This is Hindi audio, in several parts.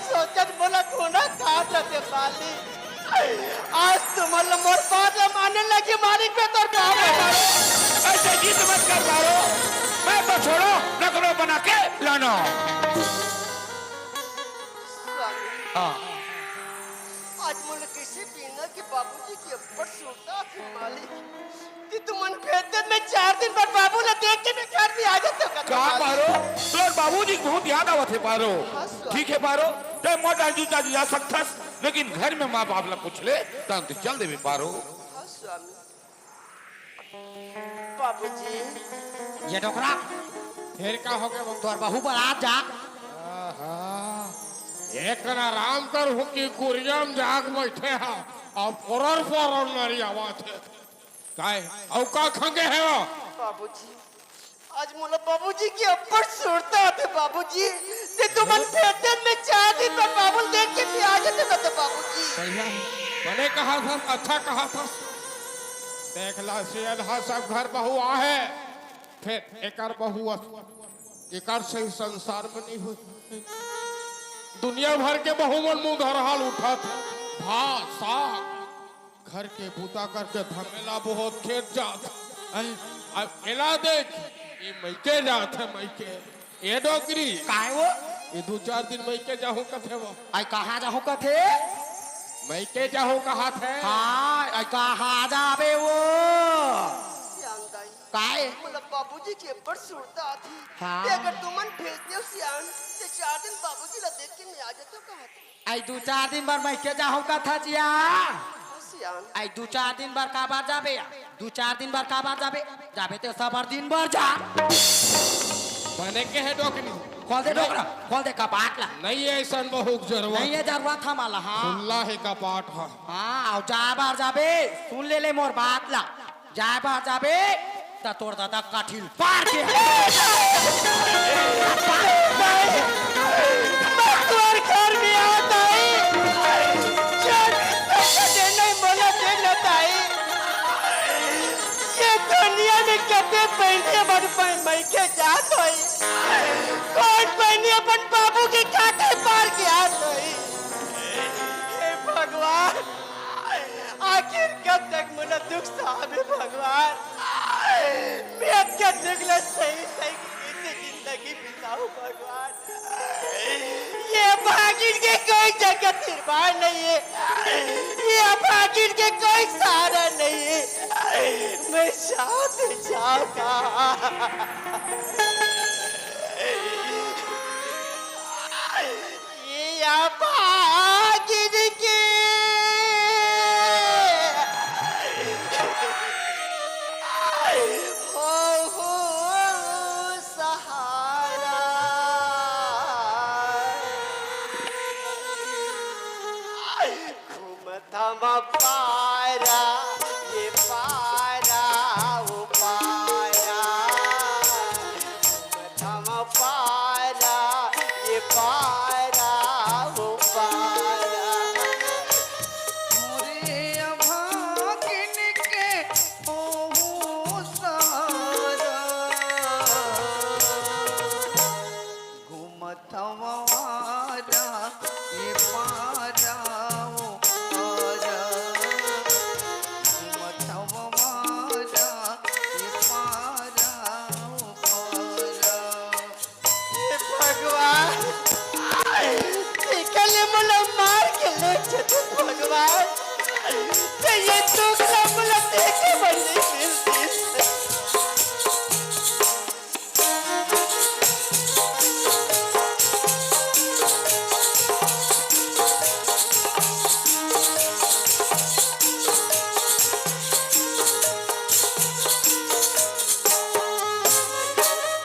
सोचत बोला कोना काट रहे बाली आज तुम्हारे मोर बात मानने लगी मालिक पे तोर बाप ऐसे जीत मत कर पारो मैं तो छोड़ो नकलो बना के लाना हाँ आज मुझे किसी पीना के बाबूजी की अब्बड़ सुनता थी मालिक कि तुम मन भेजते में 4 दिन बाद बाबू ने देख के मैं घर में आ जाता हूँ क्या पारो तो बाबूजी बहुत याद आवत है पारो ठीक है पारो ते मोटा जूता जा सकता लेकिन घर में माँ बाप ला पूछ ले तो चल दे पारो हाँ स्वामी बाबूजी ये डोकरा फिर का हो गया तोर बहू पर आज जा एक ना राम कर हुकी कुरियम जाग बैठे हैं और फौरन फौरन नारी आवाज है काय औ का खंगे है वो बाबूजी आज मोला बाबूजी की अब्बड़ सुनता थे बाबूजी ते तुम मन भेजते में 4 दिन बाद बाबू देख के भी आ जाते तो बाबूजी मैंने कहा था अच्छा कहा था देख ला सीधा सब घर बहू आ है फिर एकर बहू एकर से संसार में नहीं हुई दुनिया भर के बहू मन मुंह धरहाल उठा था भात साग घर के बूता करके धमेला बहुत खेत जात अब एला देख ये मैके जात है मैके ये डोकरी काहे वो ये 2-4 दिन मैके जाहू कथे वो आई कहाँ जाहू कथे मैके जाहू कहा थे हाँ आई कहाँ जाबे वो श्याम दाई काहे मोला बाबूजी की अब्बड़ सुनता थी हाँ। ते अगर तुम मन भेजते हो श्याम ते 4 दिन बाबूजी ला देख के मैं आ जाता हूँ कहा आई 2-4 दिन बार मैं के जाहू कथा जिया श्याम आई 2-4 दिन बार का बार जाबे 2-4 दिन बार का बार जाबे जाबे तो सब दिन बार जा बने के है डोकरी खोल दे डोकरा खोल दे कपाट ला नहीं है ऐसा बहुत जरूरत नहीं है जरूरत था माला हाँ खुला है कपाट है हाँ और जा बार जाबे सुन ले मोर बात ला जा बार जाबे ता तोड़ दादा काठिल पार के तुम्हारे घर में आता है नहीं बोला देना ताई ये दुनिया में कते पहले बड़ मैं के जात होई कौन पहले अपन बाबू के काटे पार के हाथ होई हे भगवान आखिर कब तक मुझे दुख सहाबे भगवान मैं कब तक ले सही सही कैसे जिंदगी बिताऊं भगवान ये भागिन के कोई जगह निर्माण नहीं है ये भागिन के कोई सहारा नहीं है मैं साथ जाऊंगा ये भागिन के हो सहारा घूमता पारा ये पारा वो पारा घूमता पारा ये पारा वो पारा मोरे अभागिन के ओहु सहारा घूमत हमारा ये पारा ओ पारा घूमत हमारा ये पारा ओ पारा हे भगवान निकले मुला मार के ले चले भगवान ते ये टुकड़ा मुला देखे बंदी मिलती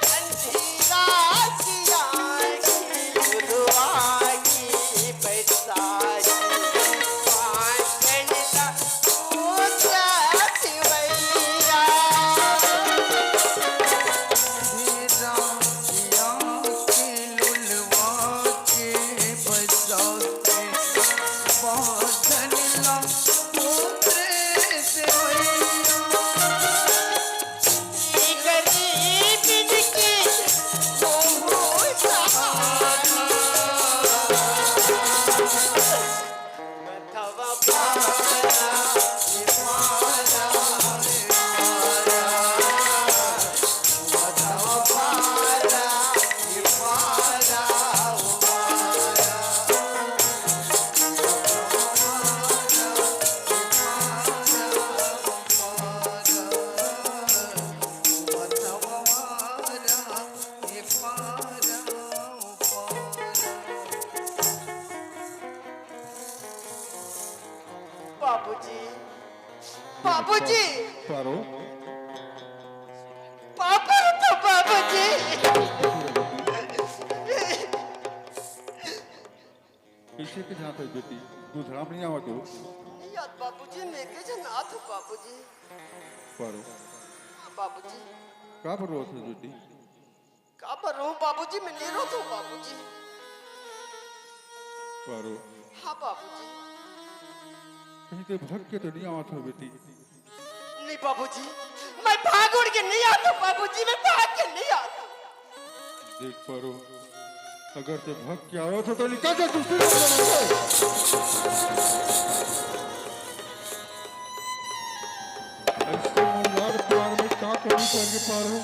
अंधेरा किया की गुरुआगी पैसारी पांचन ला पूजा शिवैया बाबूजी पारो पापा तो बाबूजी कैसे के जाता है बेटी दूसरा में नहीं आवा तो याद बाबूजी मैं के जनात हूँ बाबूजी पारो बाबूजी का पर रोत है बेटी का पर रहूं बाबूजी मैं नहीं रोता हूँ बाबूजी पारो हाँ बाबूजी कहीं ते भग के तो नहीं आवा था बेटी नहीं बाबूजी मैं भाग उड़ के नहीं आता बाबूजी मैं भाग के नहीं आता देख पारो अगर ते भग के आवा था तो निकल जा दूसरी तरफ ऐसे मुलार प्यार में का कमी कर के पारो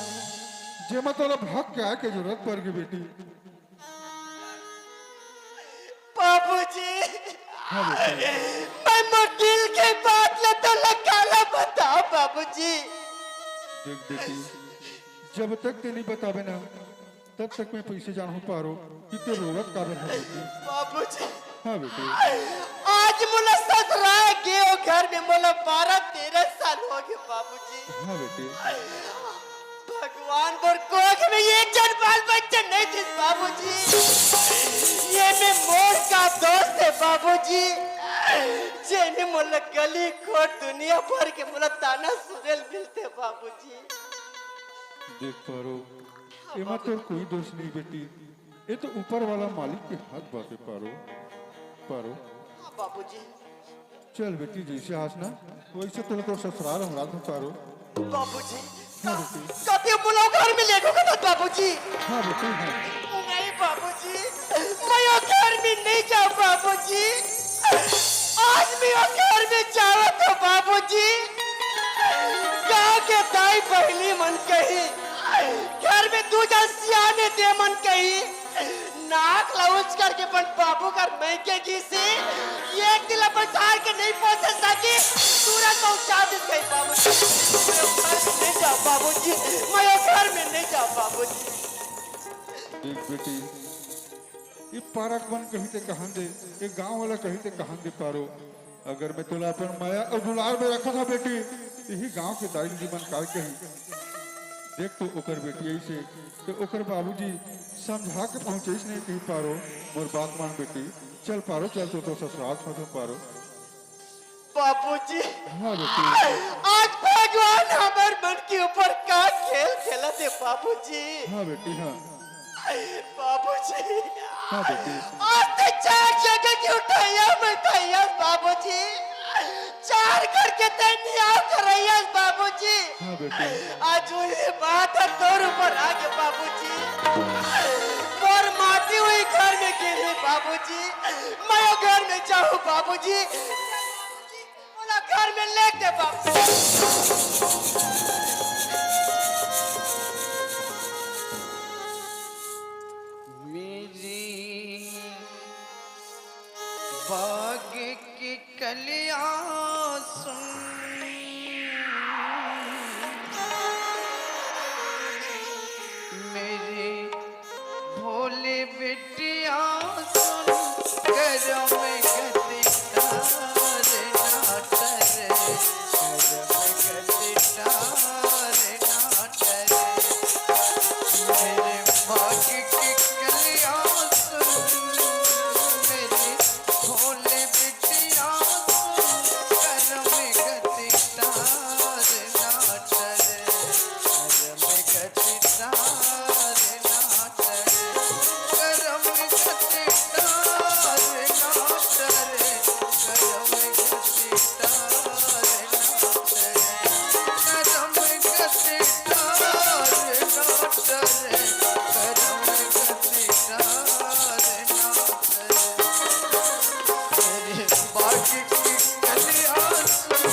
जे मतलब भग के आए के जरूरत पड़ गई बेटी बाबूजी हाँ बेटी मैं वकील के बात ले तो लकाला बताओ बाबूजी देख बेटी जब तक ते नहीं बतावे ना तब तक मैं पैसे जानू पारो कि ते रोवत का है बेटी बाबूजी हाँ बेटी आज मुला ससुराल गए हो घर में मुला 12-13 साल हो गए बाबूजी हाँ बेटी भगवान पर कोख में एक जन बाल बच्चे नहीं थे बाबूजी ये में मोर का दोस्त है बाबूजी जेने मुला गली खोट दुनिया भर के मुला ताना सुनेल मिलते बाबूजी देख पारो एमा तो कोई दोष नहीं बेटी ये तो ऊपर वाला मालिक के हाथ बातें पारो पारो हाँ बाबूजी चल बेटी जैसे हंसना वैसे तो ससुराल हमरा तो पारो बाबूजी हाँ बेटी कभी मुला घर में ले जाओगे मत बाबूजी हाँ बेटी हाँ नहीं बाबूजी मैं वो घर में नहीं जाऊँ बाबूजी आज मैं वो घर में जाऊँ तो बाबूजी गाँव के दाई पहली मन कही घर में दूजा सियाने दे मन कही नाक लउच करके पन बाबू कर मैके की से एक दिल पर धार के नहीं पहुंच सकी तुरंत पहुंचा दे गई बाबूजी मैं घर में नहीं जाऊँ बाबूजी मैं वो घर में नहीं जाऊँ बाबूजी देख बेटी ये पारक बन कहीं ते कहां दे ये गांव वाला कहीं ते कहां दे पारो अगर मैं तुला अपन माया और दुलार में रखा था बेटी यही गांव के दाई जीवन काल के ही देख तो ओकर बेटी ऐसे तो ओकर बाबूजी समझा के पहुंचे नहीं कहीं पारो मोर बात मान बेटी चल पारो चल तो ससुराल छोड़ पारो बाबूजी हाँ बेटी आज भगवान हमारे मन के ऊपर का खेल खेला थे बाबूजी हाँ बेटी हाँ बाबूजी हाँ बेटी आज तो 4 जगह की उठाइया बैठाइया बाबूजी 4 करके तैनिया करैया बाबूजी हाँ बेटी आज वही बात है तोर ऊपर आके बाबूजी और माटी हुई घर में गिरी बाबूजी मैं वो घर में जाऊँ बाबूजी बोला घर में ले दे बाबू मेरी बाग की कलियां सुन मेरी भोले बेटिया सुन घर में गति तारे ना डरे घर में गति तारे ना डरे मेरे भाग की कलियां सुन मेरी भोले बेटिया सुन घर में गति तारे ना डरे घर में गति तारे ना डरे घर में गति तारे ना डरे घर में गति तारे ना डरे घर में गति तारे ना डरे घर में गति तारे ना डरे मेरे बाकी की कलियां सुन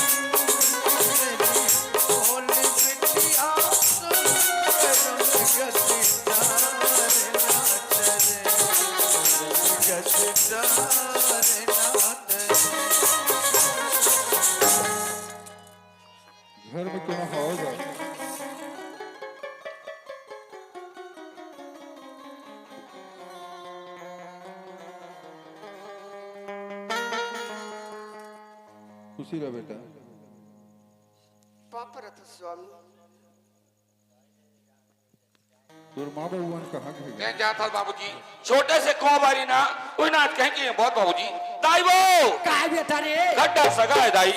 मेरी भोली बेटिया सुन घर में गति तारे ना डरे गति तारे ना डरे घर में क्यों होगा खुशी रह बेटा परत स्वामी तोर माँ बउवन कहाँ गए कह जाता बाबूजी छोटे से को बारी ना कोई ना कहेंगे बहुत बाबूजी दाई वो काय बेटा रे गड्ढा सगा है दाई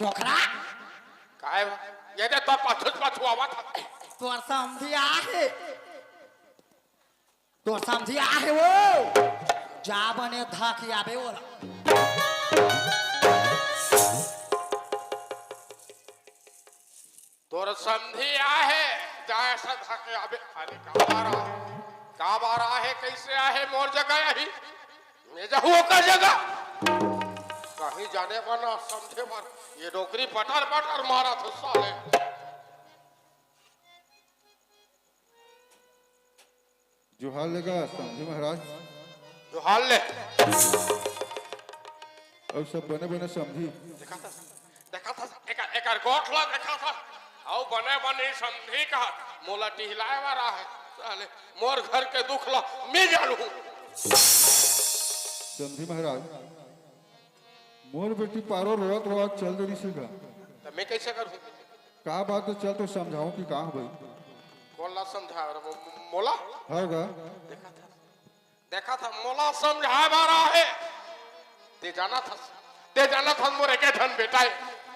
डोकरा काय ये दे तो पाछू आवाज तोर समझी आहे तोर समझी आहे वो जा बने धाकी आबे ओला तोर समझी आहे जाय ऐसा धाके अबे अरे का बारा है कैसे आहे मोर जगह यही मैं जाऊँ का जगह कहीं जाने बना समझे मार ये डोकरी पटर पटर मारा था साले जो हाल लगा समझे महाराज जो हाल ले और सब बने बने समझी देखा था एक गोठला देखा था आओ बने बने समझी का मोला टिहलाए वाला है साले मोर घर के दुख ला मैं जानू समझी महाराज मोर बेटी पारो रोत रोत चल रही सीगा तो मैं कैसे करूं का बात तो चल तो समझाऊं कि कहाँ भाई कौन ला समझा मोला होगा देखा था मोला समझा बारा है ते जाना था मोरे के धन बेटा है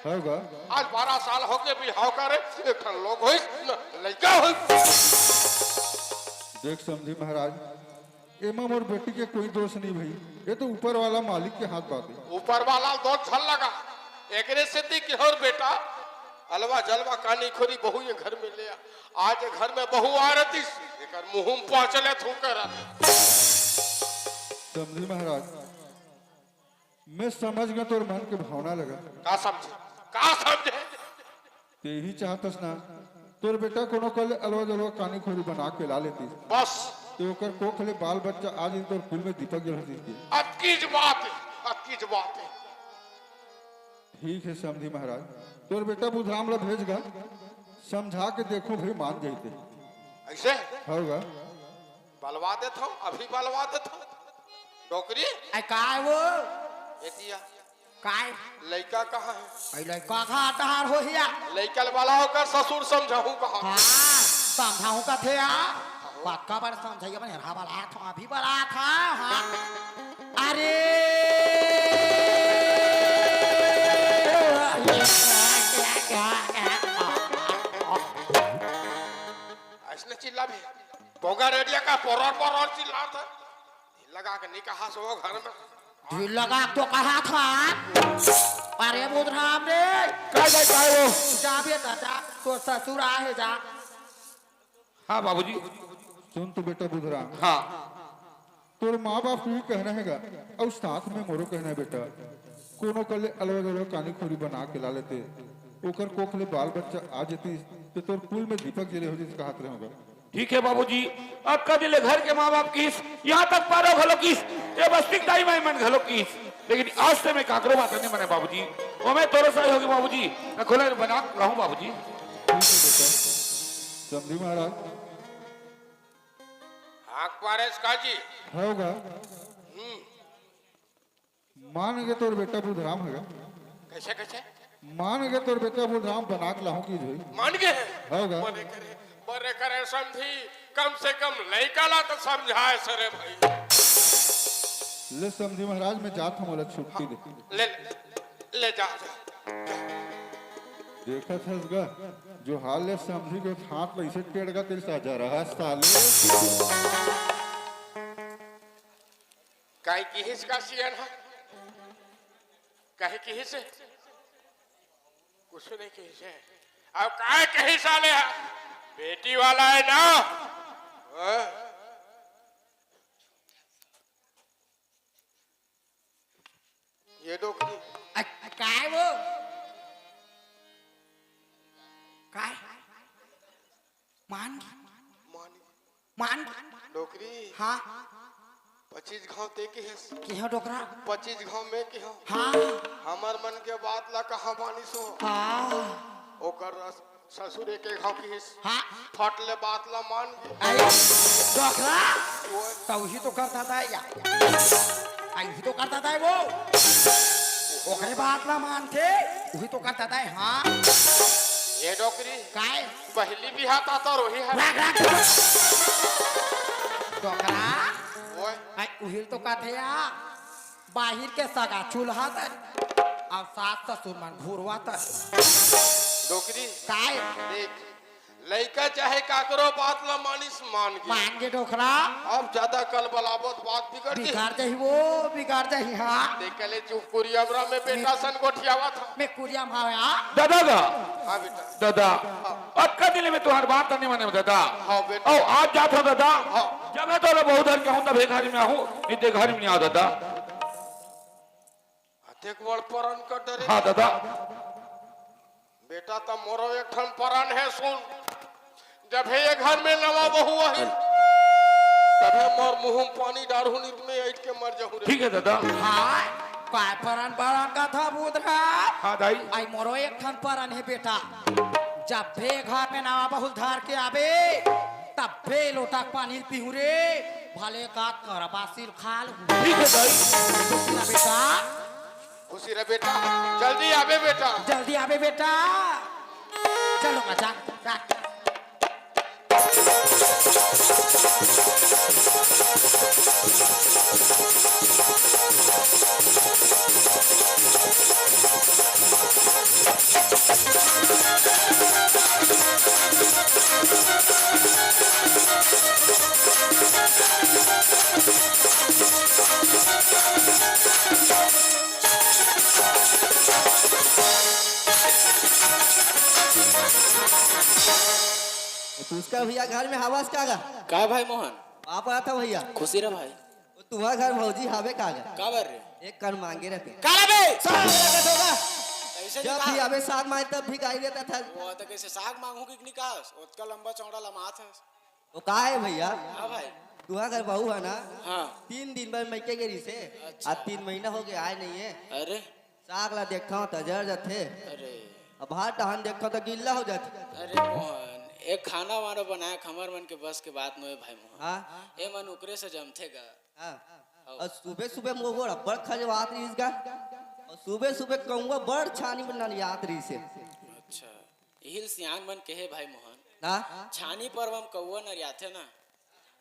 होगा आज 12 साल हो गए भी हाव करे एक ठन लोग होई लइका होई देख समझी महाराज एमा मोर बेटी के कोई दोष नहीं भाई ये तो ऊपर वाला मालिक के हाथ बात है ऊपर वाला दो छल लगा एकरे से दी कि और बेटा अलवा जलवा कानी खोरी बहू ये घर में ले आज घर में बहू आ रही एकर मुंह पहुंचले थूकर समझी महाराज मैं समझ गया तोर मन के भावना लगा का समझे ते ही चाहतस ना तोर बेटा कोनो कल अलवा जलवा कानी खोरी बना के ला लेती बस तो ओकर कोखले बाल बच्चा आज इन तोर कुल में दीपक जल होती अतकीज बात है ठीक है समझी महाराज तोर बेटा बुधराम ला भेजगा समझा के देखो भाई मान जाते ऐसे होगा बलवा देता हूं अभी बलवा देता हूं डोकरी आई काय वो एतिया काय लइका कहाँ है आई लड़का का तहार हो हिया लइकल वाला होकर ससुर समझाऊं कहाँ हाँ समझाऊं का थे बात का बार समझाइए बने रहा वाला था अभी बड़ा था हाँ अरे ऐसने चिल्ला भी पोगा रेडिया का पोरर चिल्ला था लगा के निकाह सो घर में ढील लगा तो कहा था अरे बुधराम रे काय वो जा बेटा जा तो ससुर आहे जा हाँ बाबूजी सुन तो बेटा बुधराम हाँ तोर माँ बाप भी कहना हैगा और साथ में मोरो कहना है बेटा कोनो कले अलग अलग कानी खोरी बना के ला लेते ओकर कोखले बाल बच्चा आ जेती तो तोर कुल में दीपक जले हो जिसका हाथ रहेगा ठीक है बाबूजी अब का दिले घर के माँ बाप किस यहाँ तक पारो घलो किस ये बस्तिक दाई माई मन घलो किस लेकिन आज से मैं काकरो बात नहीं मने बाबूजी वो मैं तोरे सही होगी बाबूजी मैं खुले बना रहूं बाबूजी ठीक है बेटा समझी महाराज आंख पारेस काजी होगा मान गए तोर बेटा बुधराम हैगा कैसे मान गए तोर बेटा बुधराम बना के लाहूं की जोई मान गए होगा बरे करे समझी कम से कम लइका ला तो समझाए सरे भाई ले समझी महाराज मैं जात हूं मला छुट्टी दे ले जा देखा था इसका जो हाल है समझी के हाथ में इसे टेढ़ का तिल साजा रहा साले काहे की हिस का सियन है काहे की हिस कुछ नहीं की हिस है अब काहे के हिस्सा ले बेटी वाला है ना ये डोकरी काय वो काय मान मान डोकरी हाँ 25 घाव ते के है की हो डोकरा 25 घाव में के हो हाँ हमर मन के बात ला कहा बानी सो हाँ ओकर ससुरे के घाव की हाँ फटले बात ला मान अरे डोकरा वो तो उसी तो करता था या उसी तो करता था वो ओकरे बात ना मानते वही तो करता था हाँ ये डोकरी काय पहली भी हाथ आता रोही है राग राग डोकरा वो वही तो कहते या बाहिर के सगा चूल्हा तर और सास ससुर मन घूरवा तर डोकरी काय देख लड़का चाहे काकरो बात ला मानिस मान गई मान के डोकरा अब ज्यादा कल बलाबत बात बिगड़ गई बिगाड़ जाही वो बिगाड़ जाही हाँ देख ले चुप कुरियाबरा में बेटा सन गोठियावा था मैं कुरिया भाया दादा दा हाँ बेटा दादा अक्का दिले में तुम्हारी बात नहीं माने दादा हाँ बेटा ओ आज जात हो दादा हाँ। जब मैं तो बहुत धर के हूं तब घर में आऊं इतने घर में नहीं आ दादा देख बड़ परन का डरे हाँ दादा बेटा तब मोरो एक ठन परन है सुन जब है ये घर में नवा बहू आई तब मोर मुंह में पानी डालू नित में ऐठ के मर जाऊं रे ठीक है दादा हाँ काय परन परन का था बुधरा हाँ दाई आई मोरो एक ठन परन है बेटा जब भे घर में नवा बहुत धार के आवे तब भे लोटा पानी पीहू रे भले का करबासिल खाल ठीक है दाई बेटा खुशी रे बेटा जल्दी आवे बेटा जल्दी आवे बेटा चलो अच्छा जा तो उसका भैया घर में हवास कागा का भाई मोहन आप आया था भैया खुशी रे भाई तुम्हारा घर भौजी हवे कागा का बर रे एक कर मांगे रहते काला बे जब ऐसे नहीं भी कहा हमें साथ मारे तब भी गाई देता था वो तो कैसे साग मांगू की नहीं कहा उसका लंबा चौड़ा लमात है वो कहा है भैया हाँ भाई तुम्हारा घर बहू है ना हाँ 3 दिन बाद मैके गिरी से अच्छा। आज 3 महीना हो गया आए नहीं है अरे साग ला देखा हूँ तो जर जाते अरे अब भात टहन देखा तो गिल्ला हो जाते अरे मोहन एक खाना वाना बनाया खमर मन के बस के बात में भाई मोहन हाँ ए मन उकरे से जमथेगा हाँ और सुबह सुबह मोगो बड़ खजवात रही इसका और सुबह सुबह कहूँगा बड़ छानी बना याद रही से अच्छा हिल सियान मन कहे भाई मोहन हाँ छानी पर हम कौआ न रियाथे ना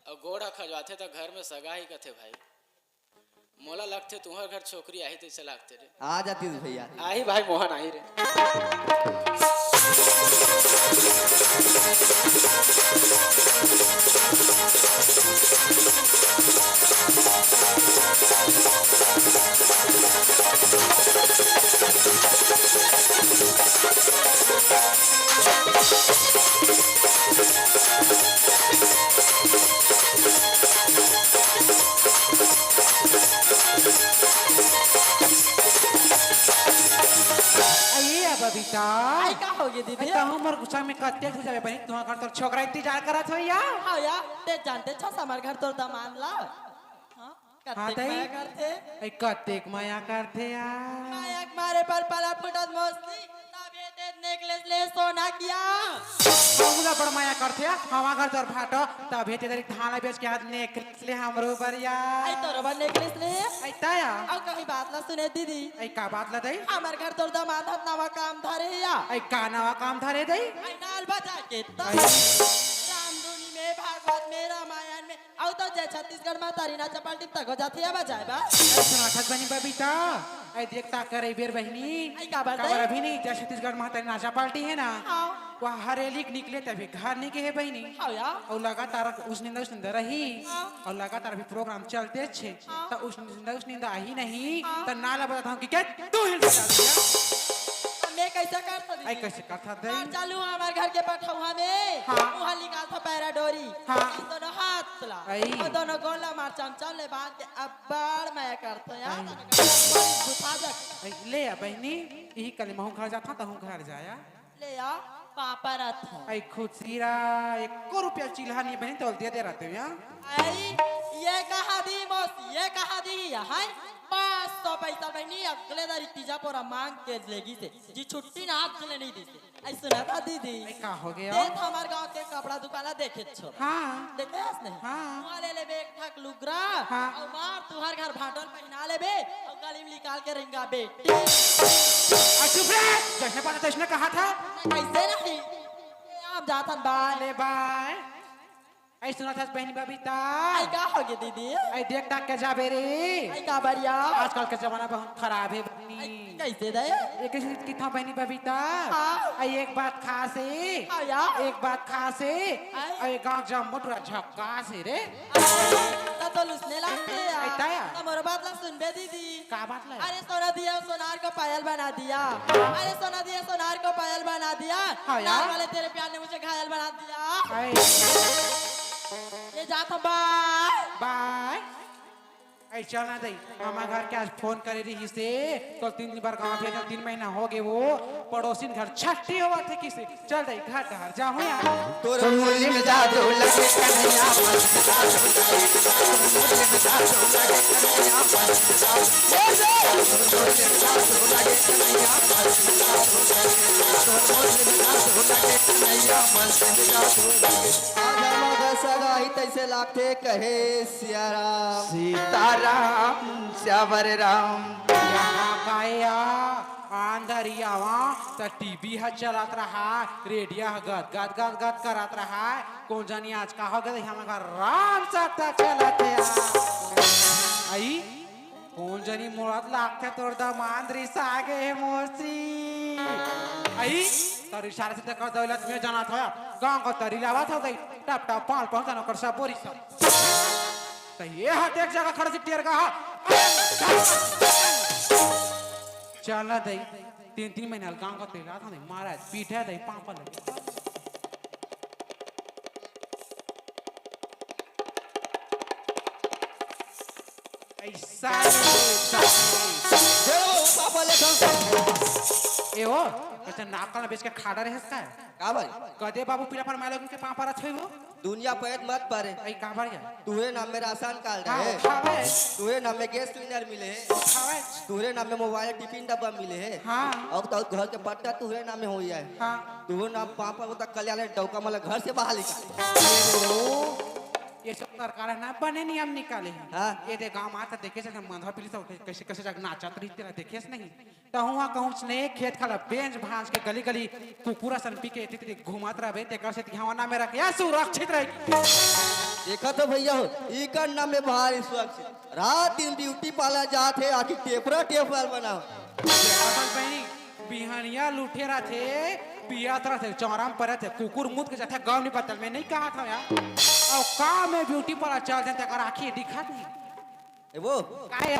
और गोड़ा खजवाथे तो घर में सगा ही कथे भाई मोला लगते तुम्हारे घर छोकरी आई तो ऐसे लगते रे आ जाती थी भैया आई भाई मोहन आई रे आइए बबीता आई का हो गई दीदी तो हमर गुस्सा में कत्ते हो जावे बहन तुम्हारा घर तो छोकरा इंतजार करत हो या हाँ या ते जानते छ हमार घर तोर दामाद ला हाँ हाँ कत्ते तई माया करते ए कत्तेक माया करते यार माया मारे पर पला फुटत मस्ती तबे ते नेकलेस ले सोना किया हमला बड़ माया करते हवा घर तोर फाटो तबे ते तेरी थाला बेच के हाथ नेकलेस ले हमरो बरिया आई तोर बन नेकलेस ले आई ताया औ कहीं बात ला सुने दीदी आई का बात ला दई हमार घर तोर दामाद हत नवा काम धरे या आई का नवा काम धरे दई आई नाल बजा के तब आई। रामधुनी में भागवत में रामायण में औ तो जय छत्तीसगढ़ में तारीना चपल टिप तक हो जाती है बजाए बा आई सुना ठग बनी बबीता आई देखता करे बेर बहनी आई का बात है? खबर अभी नहीं जय छत्तीसगढ़ में तारी नाचा पार्टी है ना हाँ वह हरेली निकले तभी घर नहीं के है बहनी हाँ या और लगातार उस निंदा रही और लगातार भी प्रोग्राम चलते छे तो उस निंदा ही नहीं तो नाला बताता हूँ कि क्या तू हिल बजा दिया मैं कैसे कर सकती आई कैसे करता दे हाँ, चालू हमारे घर के पठौहा में हाँ। वहाँ लिखा था पैरा डोरी हाँ। हम दोनों हाथ चला आई। और दोनों गोला मार चमचम ले बांध के अब बार मैं करते हैं यार बुझा जा आई, ले आ बहनी यही कल मैं घर जाता तो हूँ घर जाया ले आ पापा रथ हूँ आई खुद सिरा 1 रुपया चिल्हा नहीं बहनी तो दे रहते हो यार आई ये कहा दी मौसी ये कहा दी यहाँ 500 पैसा बहनी अगले दारी तीजा पोरा मांग के लेगी से जी छुट्टी ना हाथ चले नहीं दी से ऐ सुना था दीदी ए, का हो गया देख हमार गांव के कपड़ा दुकाना देखे छो हाँ देखे हस नहीं हाँ। वहाँ ले लेबे एक ठक लुगरा हाँ। और मार तुहार घर भाटल पहना लेबे और गली में निकाल के रिंगा बेटी चुप रहे जैसे पता तैसने कहा था कैसे नहीं ये आप जातन बाय ले बाय ऐ सुना था बहनी बबीता आई का हो गई दीदी ऐ देख ताक के जाबे रे आई का बढ़िया आजकल के जमाना बहुत खराब है बहनी आई कैसे दे एक की था बहनी बबीता हाँ। ऐ एक बात खास है हाँ यार। एक बात खास है आई। ऐ गांव जम मोटरा झक्कास है रे तो लुसने लगते आई ताया। यार हमारे बात ला सुन बे दीदी का बात ले अरे सोना दिया सोनार को पायल बना दिया अरे सोना दिया सोनार को पायल बना दिया हाँ यार। नार वाले तेरे प्यार ने मुझे घायल बना दिया ऐ ये जा था बाय बाय ऐ चलना दई मामा घर के आज फोन करे रही से तो 3 दिन बार गांव भेजा 3 महीना हो गए वो पड़ोसी घर छठी हुआ थे किसे चल दई घर घर जाओ यार तोर मुरली में जादू लगे कन्हैया सगाई तैसे लाखे कहे सियाराम सीताराम श्यावर राम यहाँ गाया अंदरिया वहाँ तो टीवी है चलत रहा रेडियो है गद गद गद गद करत रहा कौन जानी आज का हो गया हमारा राम सत्ता चलत है आई कौन जानी मुराद लागते तोड़ दामाद रिसा आगे है मोसी आई तर इशारे से कर दौलत में जाना था गांव का तरी लावा था दई टप टप पाल पहुंचाना कर सब बोरी सब तो ये हाथ एक जगह खड़े से टेर का चला दई 3 महीना गांव का तेला था नहीं महाराज पीठे दई पापा लगे ऐसा पापा ले ए हो अच्छा नाकल बेच के खाड़ा रहे का का भाई कदे बाबू पीला पर मालूम के पापा रथ हो दुनिया पैद मत पारे आई का बार या तुहरे नाम में राशन कार्ड का है खावे तुहरे नाम में गैस सिलेंडर मिले है खावे तुहरे नाम में मोबाइल टिफिन डब्बा मिले है हाँ अब तो घर के पट्टा तुहरे नाम में हो जाए हाँ तुहरे नाम पापा को तक कल्याण डौका मतलब घर से बाहर निकाल ये सब सरकार ना बने नियम निकाले हैं हाँ। ये दे गांव आता देखे से मंधा पीली सब कैसे कैसे जग नाचत रही तेरा देखे से नहीं तो हुआ कहूँ ने खेत खाला बेंच भांज के गली गली कुकुरा सन पी के तितरी घुमात रहे ते कर से हवाना में रख या सुरक्षित रहे देखा तो भैया हो इकर नाम में भारी सुरक्षित रात दिन ब्यूटी पार्लर जाते आखिर टेपर बनाओ बहनी बिहानिया लुठे रहा थे पियात रहा थे चौराम पर थे कुकुर मुद के जाते गाँव नहीं बतल में नहीं कहा था यार और काम में ब्यूटी पार्लर चल जाते कर आखिर दिखा नहीं ए वो काय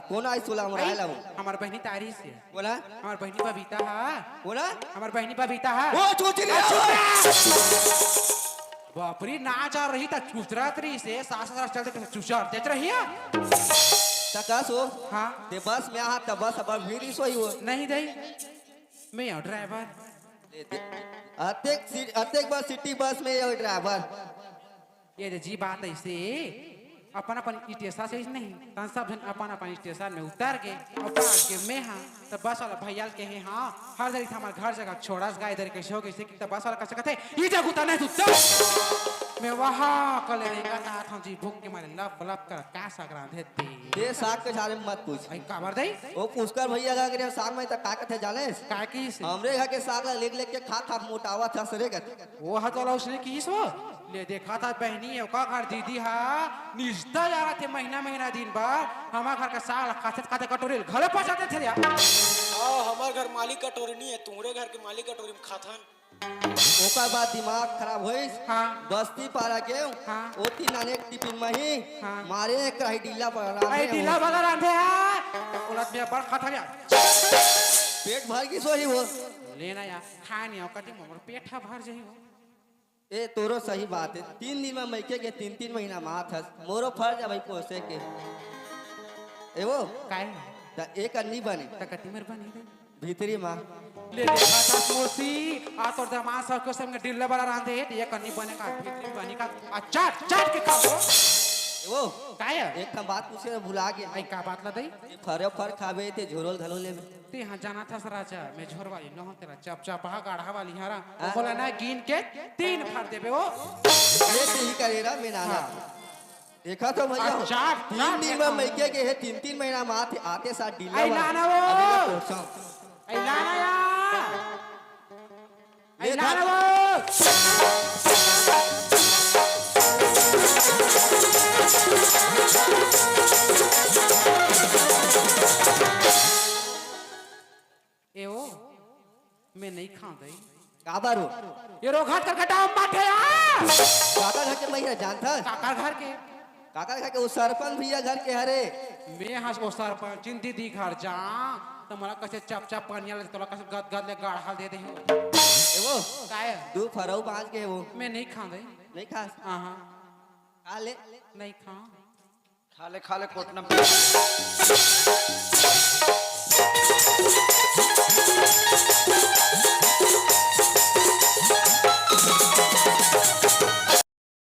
कौन आई सोला हमरा आइला वो हमार बहनी तारी से बोला हमार बहनी बबीता है बोला हमार बहनी बबीता है ओ चोचरी बापरी ना जा रही था चुचरात रही से सास सास चलते चुचर देख रही है सकास हो हाँ ते बस में आ त बस अब भीड़ सोई हो नहीं दई मैं हूँ ड्राइवर अतेक बस सिटी बस में ये ड्राइवर ये जी बात ऐसे अपन अपन स्टेशन से नहीं तन सब जन अपन अपन स्टेशन में उतर के और पास के मैं हाँ तो बस वाला भैया के हैं हाँ हर जगह हमारे घर जगह छोड़ा गाय इधर कैसे हो कैसे तो बस वाला कैसे कहते ये जगह उतर नहीं तू चल मैं वहाँ कल नहीं कहता था जी भूख के मारे लप लप कर का सकरा देते ये साग के बारे में मत पूछ आई काबर दई ओ पुष्कर भैया का करे साग में त का कथे जाने का की से हमरे घर के साग लेक लेक के खा खा मोटावा था सरे गत वो हाथ वाला उसने की सो ले देखा था बहनी है का घर दीदी हा निष्ठा जा रहा थे महीना दिन भर हमारे घर का साल खाते खाते कटोरी घरे पहुंचाते थे यार हमार घर मालिक कटोरी नहीं है तुम्हारे घर के मालिक कटोरी में खाथन ओकर बाद दिमाग खराब होइस हाँ बस्ती पारा के हाँ। ओती नाने टिफिन में ही हाँ। मारे कहीं ढीला पड़ा आई ढीला वाला रांधे है उलट में बड़ खाता यार पेट भर की सोही हो लेना यार खा नहीं हो कटी मोर पेट भर जाई हो ए तोरो सही बात है 3 दिन में मैके के 3 महीना माथ हस मोरो फर्ज है भाई पोसे के ए वो काय त एक अन्नी बने तकती मेर बनी दे भीतरी मां ले देखा था मोसी आ तोर दमा सब के संग ढीला वाला रांधे ये कन्नी बने का भीतरी बनी का अच्छा चाट के खाओ वो काय एक ठम बात पूछे ला भुला गया आई का बात ला दई फरे फर खावे थे झोरोल घलोले में ते यहाँ जाना था राजा मैं झोर वाली न हो तेरा चप चपहा गाढ़ा वाली हरा बोला ना गिन के 3 फाड़ देबे वो ये ही करेगा मैं नाना देखा तो भैया और चार 3 दिन में मैके के है 3-3 महीना में आते साथ डीला आई नाना वो आई नाना या आई नाना वो ए ओ मैं नहीं खा दई काबारो ये रो घाट कर घटाओ माठे आ काका घर के मैं जानता काका घर के काका घर के वो सरपंच भैया घर के हरे मैं हंस को सर पर चिंती दी घर जा तो मला कसे चप चप पानी ले तोला कसे गद गद ले गाढ़ा दे दे ए वो काय 2 फरऊ 5 के वो मैं नहीं खा दई नहीं खा हां खा ले नहीं खा खाले खाले कोटना